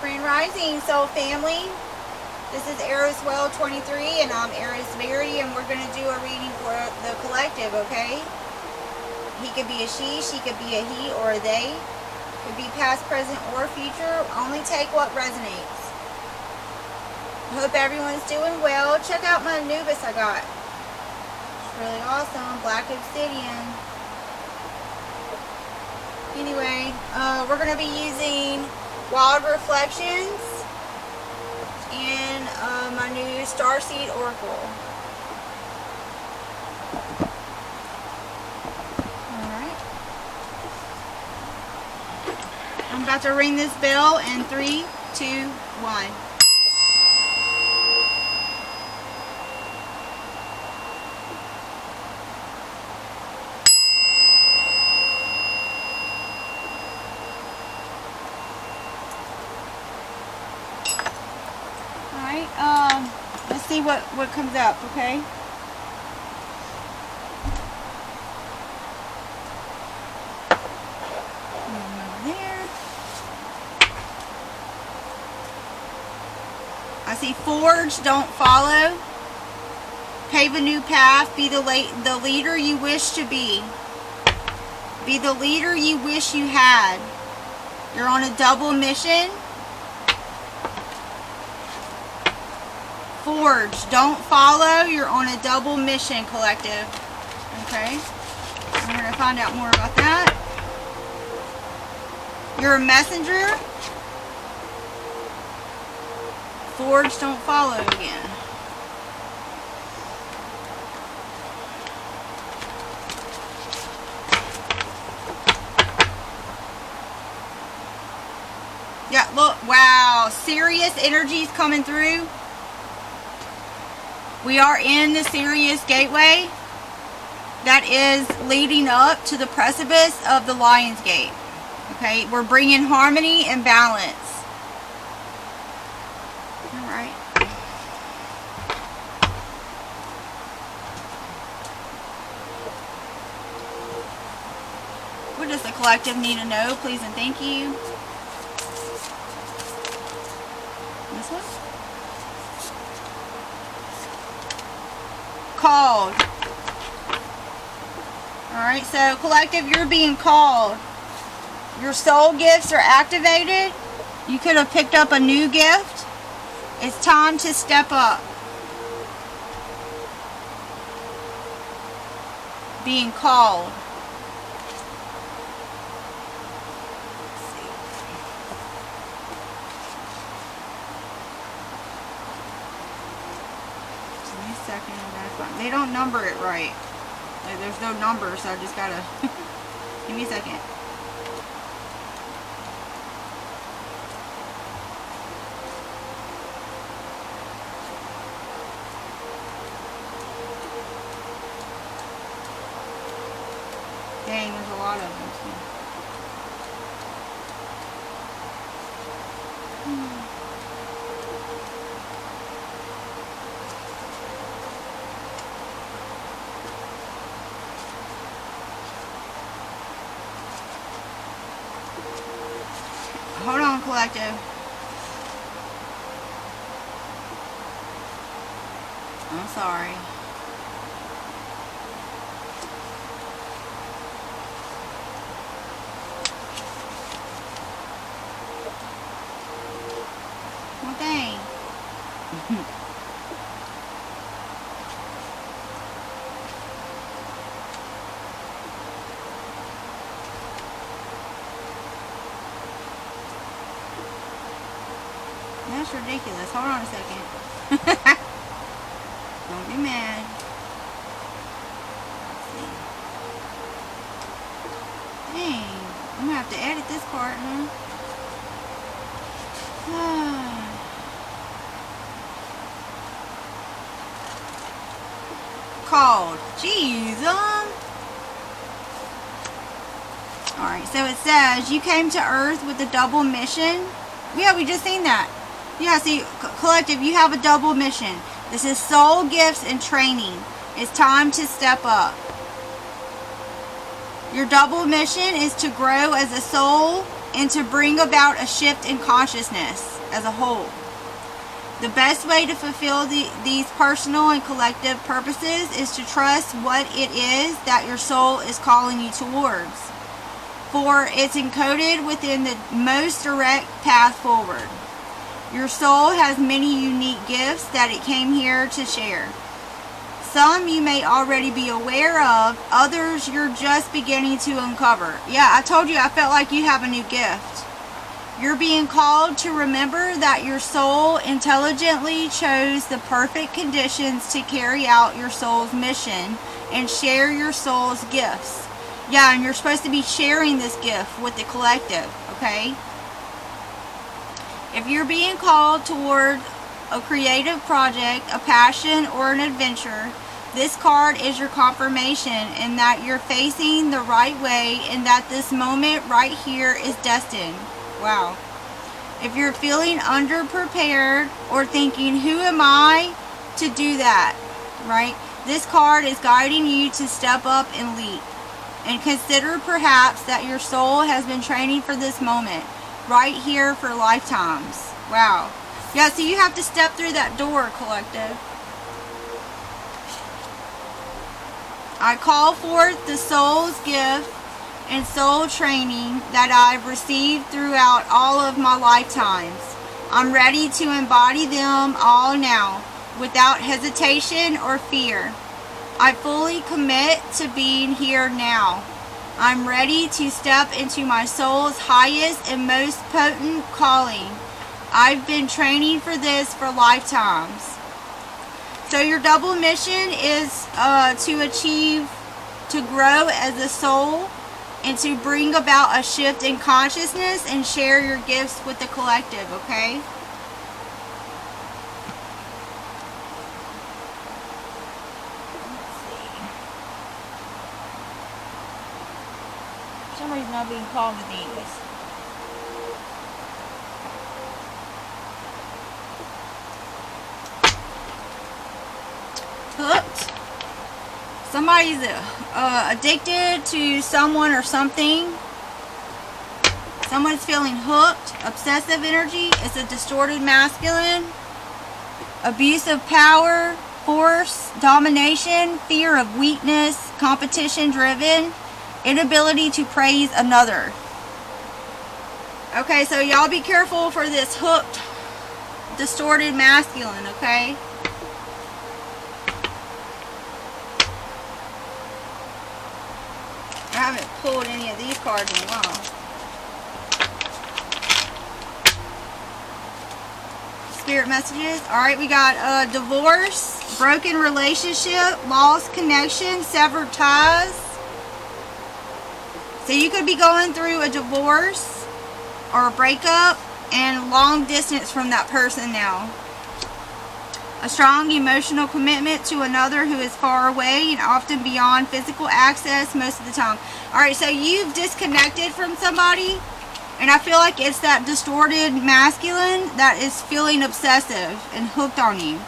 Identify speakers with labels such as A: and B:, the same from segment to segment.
A: Grand Rising, Soul Family. This is Eros 23, and I'm Eros Mary, and we're going to do a reading for the collective, okay? He could be a she could be a he or a they. Could be past, present, or future. Only take what resonates. Hope everyone's doing well. Check out my Anubis I got. It's really awesome. Black obsidian. Anyway, we're going to be using Wild Reflections and my new Starseed Oracle. Alright. I'm about to ring this bell in 3, 2, 1. Let's see what comes up, okay? There. I see forge, don't follow. Pave a new path, be the leader you wish to be. Be the leader you wish you had. You're on a double mission. Forge, don't follow. You're on a double mission, collective. Okay? We're going to find out more about that. You're a messenger. Forge, don't follow again. Yeah, look, wow. Serious energies coming through. We are in the Sirius gateway that is leading up to the precipice of the Lion's Gate. Okay, we're bringing harmony and balance. All right. What does the collective need to know, please and thank you? This one? Called. Alright, so collective, you're being called. Your soul gifts are activated. You could have picked up a new gift. It's time to step up. Being called. They don't number it right. Like, there's no number, so I just gotta give me a second. Dang, there's a lot of them too. Hold on, collective. I'm sorry. Well, dang. That's ridiculous. Hold on a second. Don't be mad. Let's see. Dang. I'm going to have to edit this part, huh? Called. Jeez. Alright, so it says, you came to Earth with a double mission. Yeah, we just seen that. Yeah, see, collective, you have a double mission. This is soul gifts and training. It's time to step up. Your double mission is to grow as a soul and to bring about a shift in consciousness. as a whole. The best way to fulfill these personal and collective purposes is to trust what it is that your soul is calling you towards, for it's encoded within the most direct path forward. Your soul has many unique gifts that it came here to share. Some you may already be aware of, others you're just beginning to uncover. Yeah, I told you I felt like you have a new gift. You're being called to remember that your soul intelligently chose the perfect conditions to carry out your soul's mission and share your soul's gifts. Yeah, and you're supposed to be sharing this gift with the collective, okay? If you're being called toward a creative project, a passion, or an adventure, this card is your confirmation in that you're facing the right way and that this moment right here is destined. Wow. If you're feeling underprepared or thinking, who am I to do that, right? This card is guiding you to step up and leap. And consider perhaps that your soul has been training for this moment, right here for lifetimes. Wow. Yeah, so you have to step through that door, collective. I call forth the soul's gift and soul training that I've received throughout all of my lifetimes. I'm ready to embody them all now, without hesitation or fear. I fully commit to being here now. I'm ready to step into my soul's highest and most potent calling. I've been training for this for lifetimes. So your double mission is to grow as a soul and to bring about a shift in consciousness and share your gifts with the collective, okay? Let's see. For some reason I'm being called to these. Hooked. Somebody's addicted to someone or something. Someone's feeling hooked. Obsessive energy. It's a distorted masculine. Abuse of power, force, domination, fear of weakness, competition driven, inability to praise another. Okay, so y'all be careful for this hooked, distorted masculine, okay? I haven't pulled any of these cards in a while. Spirit messages. Alright, we got divorce, broken relationship, lost connection, severed ties. So you could be going through a divorce or a breakup and long distance from that person now. A strong emotional commitment to another who is far away and often beyond physical access most of the time. Alright, so you've disconnected from somebody, and I feel like it's that distorted masculine that is feeling obsessive and hooked on you.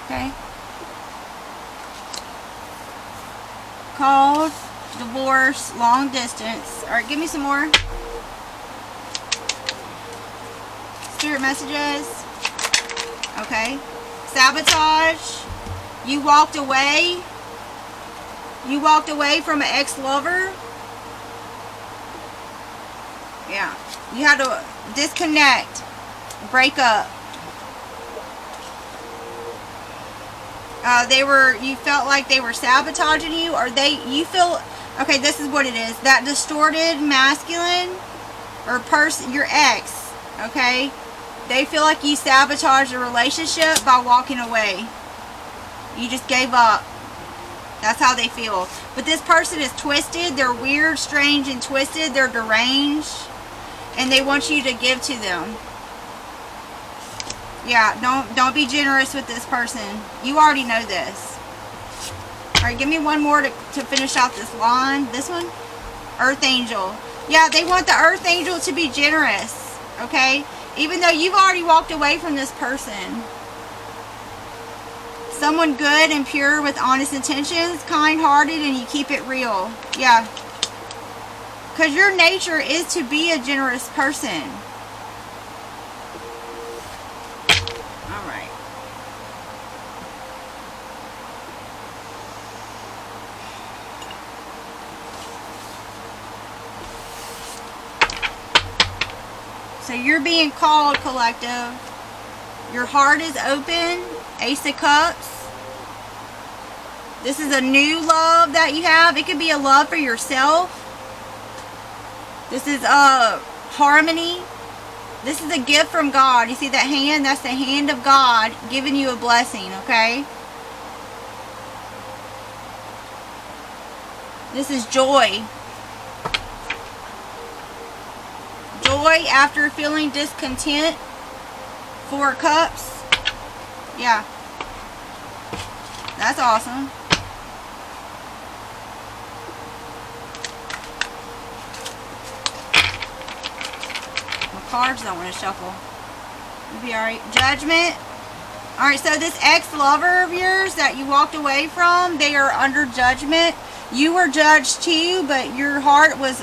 A: Okay. Called, divorce, long distance. Alright, give me some more. Spirit messages. Okay. Sabotage. You walked away. You walked away from an ex-lover. Yeah. You had to disconnect. Break up. You felt like they were sabotaging you, or you feel, okay, this is what it is. That distorted masculine or person, your ex, okay, they feel like you sabotaged a relationship by walking away. You just gave up. That's how they feel. But this person is twisted. They're weird, strange, and twisted. They're deranged, and they want you to give to them. Yeah, don't be generous with this person. You already know this. Alright, give me one more to finish out this line. This one? Earth Angel. Yeah, they want the Earth Angel to be generous. Okay? Even though you've already walked away from this person. Someone good and pure with honest intentions, kind-hearted, and you keep it real. Yeah. Because your nature is to be a generous person. Alright. So you're being called, collective. Your heart is open. Ace of Cups. This is a new love that you have. It could be a love for yourself. This is harmony. This is a gift from God. You see that hand? That's the hand of God giving you a blessing, okay? This is joy. Joy after feeling discontent. 4 cups. Yeah. That's awesome. My cards don't want to shuffle. You'll be alright. Judgment. Alright, so this ex-lover of yours that you walked away from, they are under judgment. You were judged too, but your heart was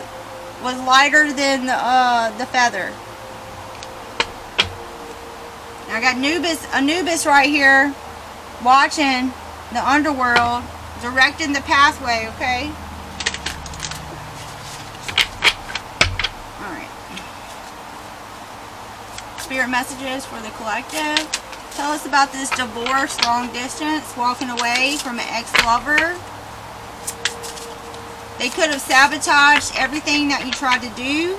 A: lighter than the feather. Now I got Anubis right here watching the underworld, directing the pathway, okay? Alright. Spirit messages for the collective. Tell us about this divorce, long distance, walking away from an ex-lover. They could have sabotaged everything that you tried to do.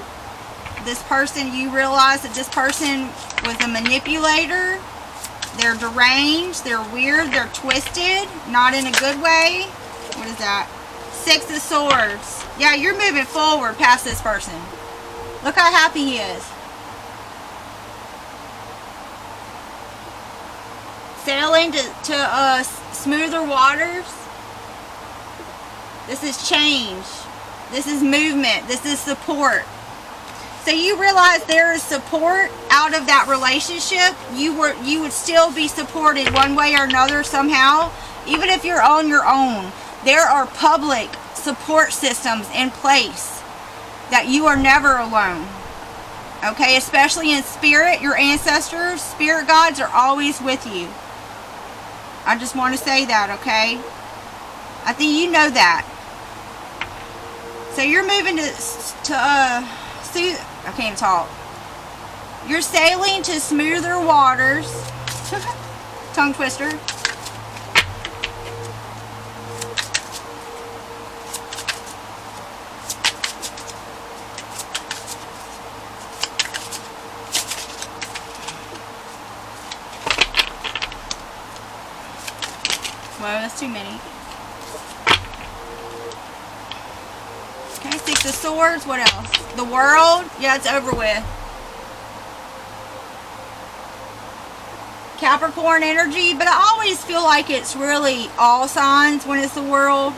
A: This person, you realize that this person was a manipulator. They're deranged, they're weird, they're twisted, not in a good way. What is that? 6 of Swords. Yeah, you're moving forward past this person. Look how happy he is. Sailing to smoother waters. This is change. This is movement. This is support. So you realize there is support out of that relationship. You would still be supported one way or another somehow. Even if you're on your own, there are public support systems in place that you are never alone. Okay, especially in spirit, your ancestors, spirit guides are always with you. I just want to say that, okay? I think you know that. So you're moving I can't talk. You're sailing to smoother waters. Tongue twister. Well, that's too many. Okay, 6 of Swords. What else? The World. Yeah, it's over with. Capricorn energy, but I always feel like it's really all signs when it's the World.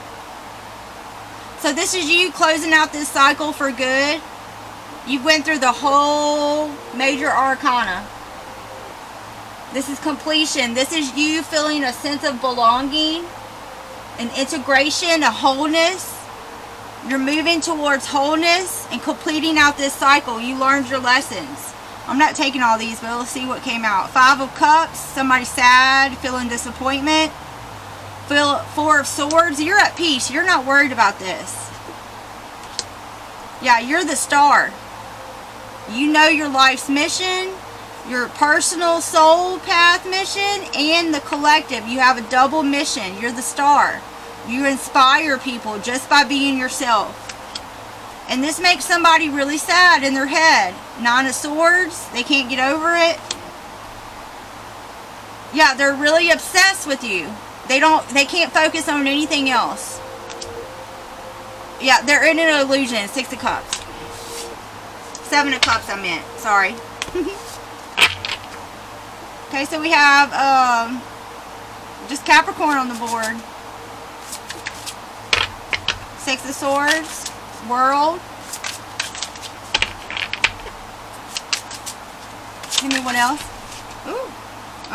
A: So this is you closing out this cycle for good. You went through the whole major arcana. This is completion. This is you feeling a sense of belonging, an integration, a wholeness. You're moving towards wholeness and completing out this cycle. You learned your lessons. I'm not taking all these, but let's see what came out. 5 of Cups, somebody sad, feeling disappointment. 4 of Swords, you're at peace. You're not worried about this. Yeah, you're the star. You know your life's mission, your personal soul path mission, and the collective. You have a double mission. You're the star. You inspire people just by being yourself. And this makes somebody really sad in their head. 9 of Swords, they can't get over it. Yeah, they're really obsessed with you. They can't focus on anything else. Yeah, they're in an illusion. 6 of Cups. 7 of Cups, I meant. Sorry. Okay, so we have just Capricorn on the board. 6 of Swords. World. Give me what else? Ooh.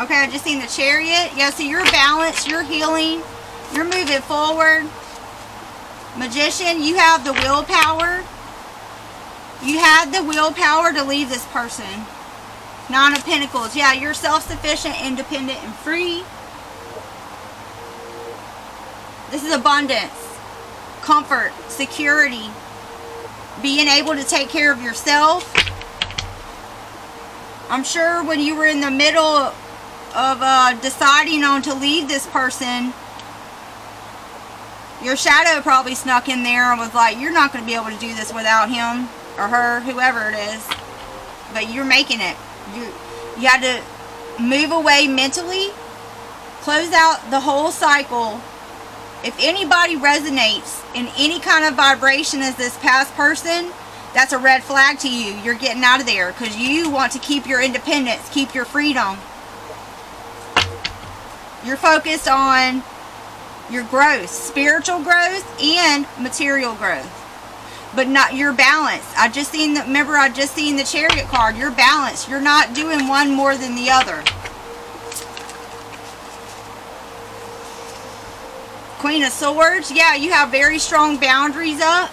A: Okay, I just seen the Chariot. Yeah, so you're balanced, you're healing, you're moving forward. Magician, you have the willpower. You had the willpower to leave this person. Nine of Pentacles. Yeah, you're self-sufficient, independent, and free. This is abundance, comfort, security, being able to take care of yourself. I'm sure when you were in the middle of deciding on to leave this person, your shadow probably snuck in there and was like, you're not going to be able to do this without him or her, whoever it is. But you're making it. You had to move away mentally, close out the whole cycle. If anybody resonates in any kind of vibration as this past person, that's a red flag to you. You're getting out of there because you want to keep your independence, keep your freedom. You're focused on your growth, spiritual growth and material growth, but not your balance. Remember I just seen the Chariot card. You're balanced. You're not doing one more than the other. Queen of Swords. Yeah, you have very strong boundaries up.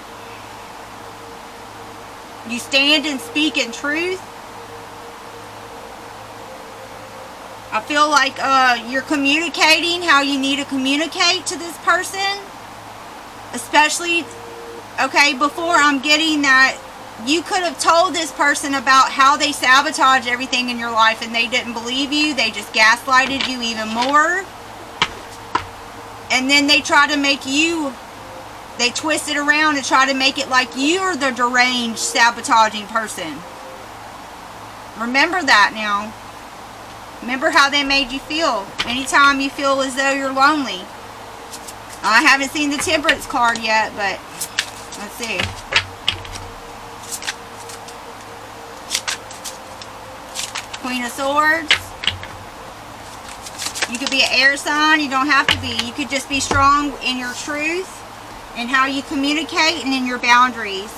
A: You stand and speak in truth. I feel like you're communicating how you need to communicate to this person. Especially, okay, before I'm getting that you could have told this person about how they sabotaged everything in your life and they didn't believe you. They just gaslighted you even more. And then they try to make you, they twist it around and try to make it like you're the deranged, sabotaging person. Remember that now. Remember how they made you feel. Anytime you feel as though you're lonely. I haven't seen the Temperance card yet, but let's see. Queen of Swords. You could be an air sign. You don't have to be. You could just be strong in your truth and how you communicate and in your boundaries.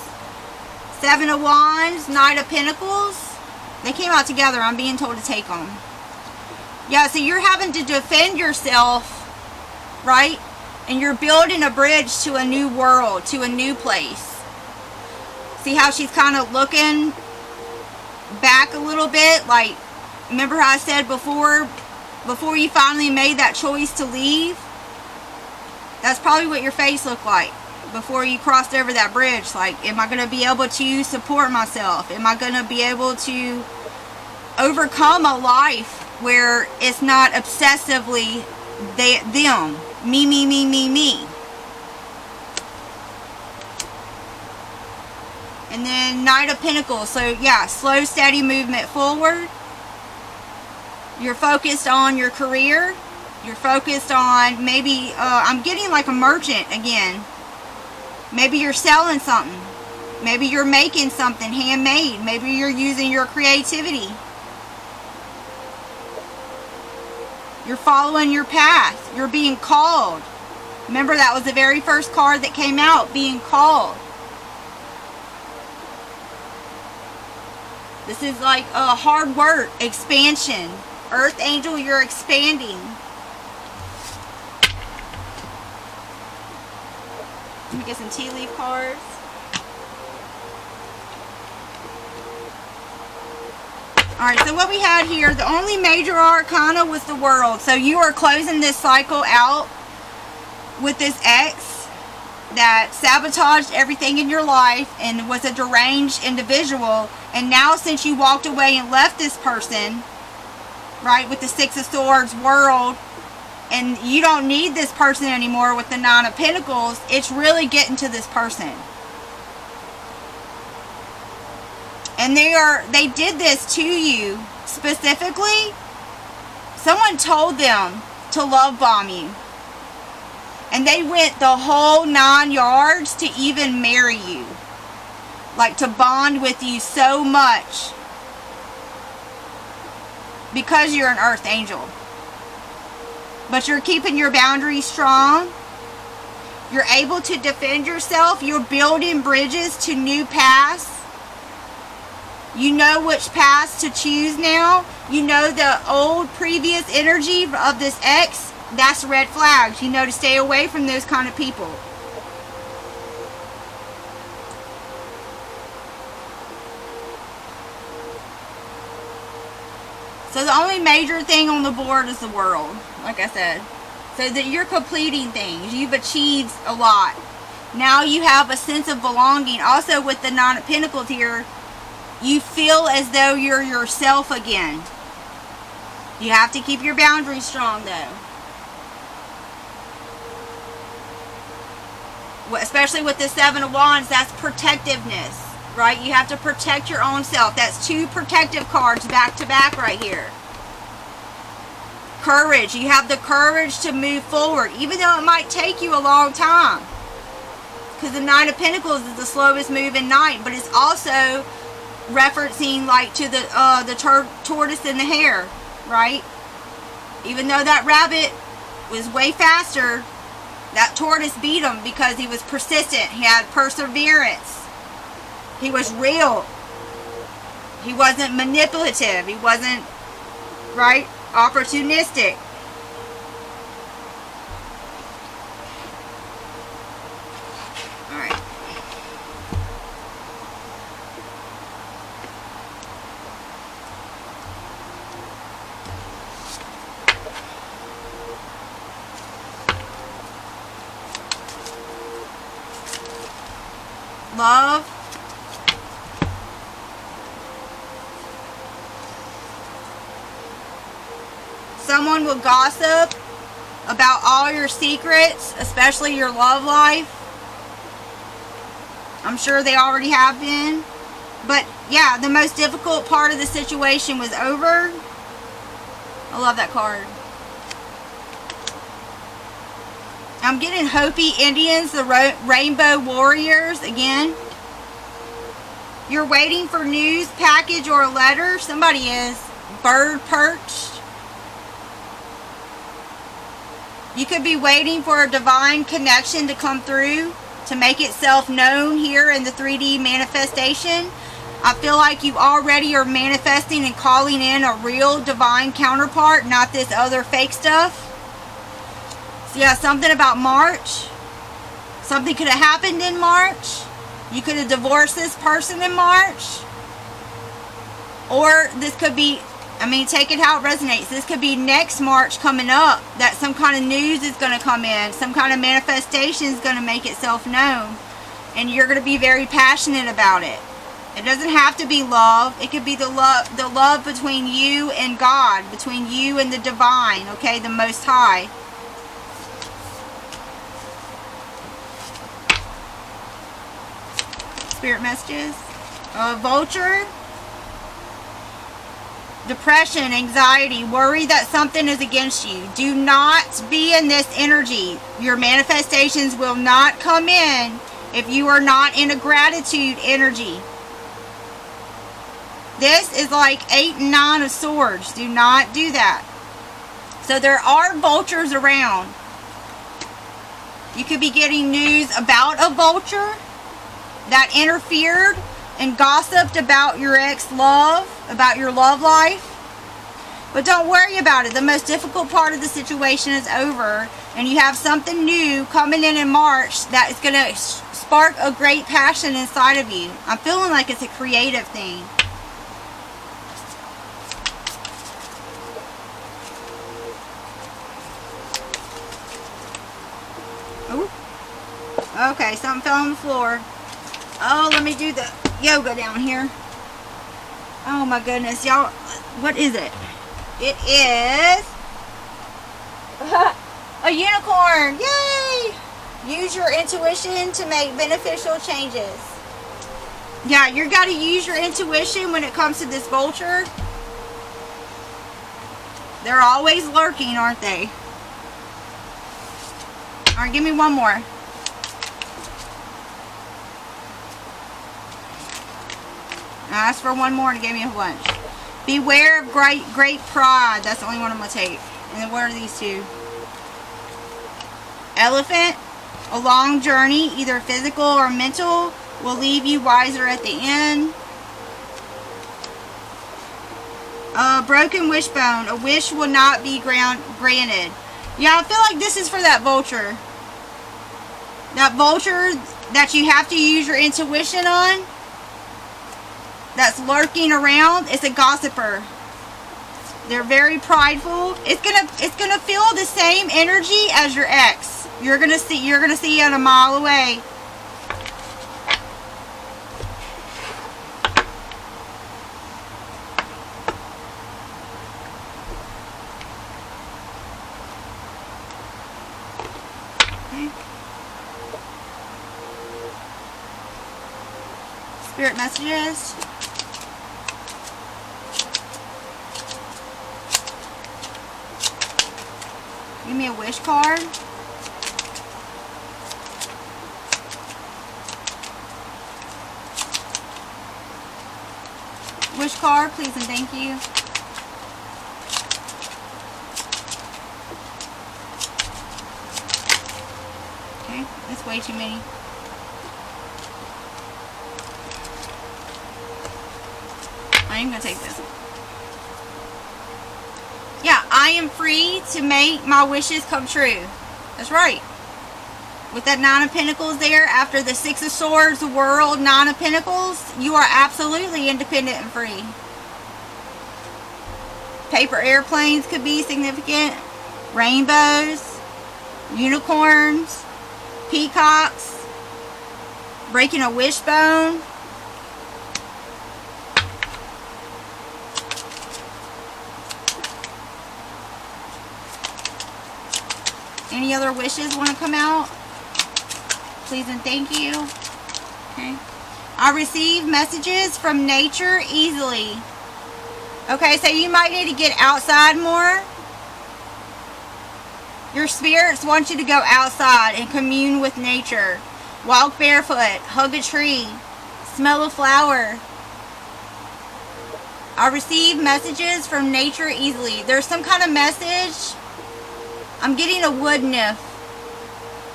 A: Seven of Wands, Knight of Pentacles. They came out together. I'm being told to take them. Yeah, so you're having to defend yourself, right? And you're building a bridge to a new world, to a new place. See how she's kind of looking back a little bit? Like, remember how I said before you finally made that choice to leave? That's probably what your face looked like before you crossed over that bridge. Like, am I going to be able to support myself? Am I going to be able to overcome a life where it's not obsessively them? Me, me, me, me, me. And then Knight of Pentacles. So, yeah, slow, steady movement forward. You're focused on your career. You're focused on maybe, I'm getting like a merchant again. Maybe you're selling something. Maybe you're making something handmade. Maybe you're using your creativity. You're following your path. You're being called. Remember, that was the very first card that came out, being called. This is like a hard work, expansion. Earth Angel, you're expanding. Let me get some tea leaf cards. Alright, so what we had here, the only major arcana was the World. So you are closing this cycle out with this ex that sabotaged everything in your life and was a deranged individual. And now since you walked away and left this person, right, with the Six of Swords, World, and you don't need this person anymore with the Nine of Pentacles, it's really getting to this person. And they did this to you specifically. Someone told them to love bomb you. And they went the whole 9 yards to even marry you. Like, to bond with you so much. Because you're an Earth Angel. But you're keeping your boundaries strong. You're able to defend yourself. You're building bridges to new paths. You know which paths to choose now. You know the old previous energy of this ex. That's red flags. You know to stay away from those kind of people. So the only major thing on the board is the world, like I said. So that you're completing things. You've achieved a lot. Now you have a sense of belonging. Also with the Nine of Pentacles here, you feel as though you're yourself again. You have to keep your boundaries strong though. Especially with the Seven of Wands, that's protectiveness, right? You have to protect your own self. That's two protective cards back to back right here. Courage. You have the courage to move forward, even though it might take you a long time. Because the Nine of Pentacles is the slowest moving knight, but it's also referencing like to the tortoise and the hare, right? Even though that rabbit was way faster, that tortoise beat him because he was persistent. He had perseverance. He was real. He wasn't manipulative. He wasn't, right, opportunistic. All right. Love. Someone will gossip about all your secrets, especially your love life. I'm sure they already have been. But yeah, the most difficult part of the situation was over. I love that card. I'm getting Hopi Indians, the Rainbow Warriors again. You're waiting for news, package, or a letter. Somebody is. Bird perched. You could be waiting for a divine connection to come through, to make itself known here in the 3D manifestation. I feel like you already are manifesting and calling in a real divine counterpart, not this other fake stuff. So yeah, something about March. Something could have happened in March. You could have divorced this person in March. Or this could be, I mean, take it how it resonates. This could be next March coming up, that some kind of news is going to come in. Some kind of manifestation is going to make itself known. And you're going to be very passionate about it. It doesn't have to be love. It could be the love between you and God, between you and the divine, okay, the Most High. Spirit messages. Vulture. Depression, anxiety, worry that something is against you. Do not be in this energy. Your manifestations will not come in if you are not in a gratitude energy. This is like 8 and 9 of swords. Do not do that. So there are vultures around. You could be getting news about a vulture that interfered and gossiped about your ex-love, about your love life. But don't worry about it. The most difficult part of the situation is over, and you have something new coming in March that is going to spark a great passion inside of you. I'm feeling like it's a creative thing. Ooh. Okay, something fell on the floor. Oh, let me do the yoga down here. Oh my goodness, y'all. What is it? It is a unicorn. Yay! Use your intuition to make beneficial changes. Yeah, you got to use your intuition when it comes to this vulture. They're always lurking, aren't they? All right, give me one more. I asked for one more and it gave me a bunch. Beware of great pride. That's the only one I'm going to take. And then what are these two? Elephant. A long journey, either physical or mental, will leave you wiser at the end. A broken wishbone. A wish will not be granted. Yeah, I feel like this is for that vulture. That vulture that you have to use your intuition on. That's lurking around. It's a gossiper. They're very prideful. It's gonna feel the same energy as your ex. You're gonna see it a mile away. Okay. Spirit messages. Give me a wish card. Wish card, please and thank you. Okay, that's way too many. I am going to take this. Yeah, I am free to make my wishes come true. That's right. With that Nine of Pentacles there, after the Six of Swords, the World, Nine of Pentacles, you are absolutely independent and free. Paper airplanes could be significant. Rainbows, unicorns, peacocks, breaking a wishbone. Any other wishes want to come out? Please and thank you. Okay. I receive messages from nature easily. Okay, so you might need to get outside more. Your spirits want you to go outside and commune with nature. Walk barefoot, hug a tree, smell a flower. I receive messages from nature easily. There's some kind of message. I'm getting a wood nymph.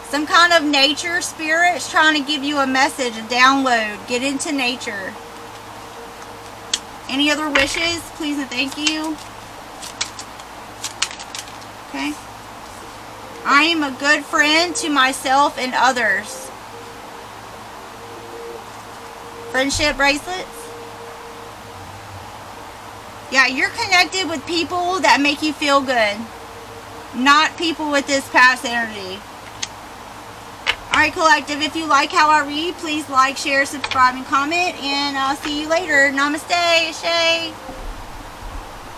A: Some kind of nature spirit's trying to give you a message, a download. Get into nature. Any other wishes? Please and thank you. Okay. I am a good friend to myself and others. Friendship bracelets. Yeah, you're connected with people that make you feel good. Not people with this past energy. Alright, collective, if you like how I read, please like, share, subscribe, and comment. And I'll see you later. Namaste, Ashe.